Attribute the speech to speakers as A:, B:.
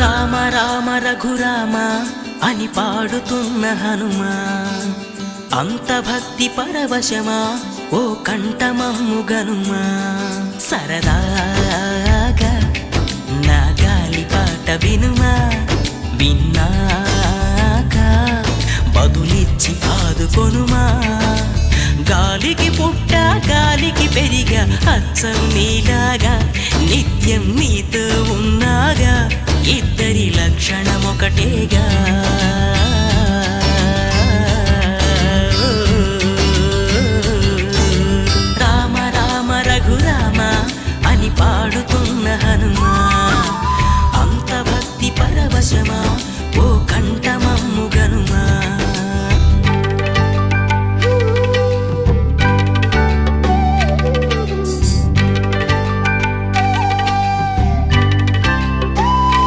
A: రామ రామ రఘురామ అని పాడుతున్న హనుమా, అంత భక్తి పరవశమా ఓ కంఠమమ్ము గనుమా. సరదాగా నా గాలి పాట వినుమా, విన్నాక బదులిచ్చి ఆదుకొనుమా. గాలికి పుట్ట గాలికి పెరిగా అచ్చం నీలాగా, నిత్యం నీతో ఉన్నాగా, ఇద్దరి లక్షణమొకటేగా.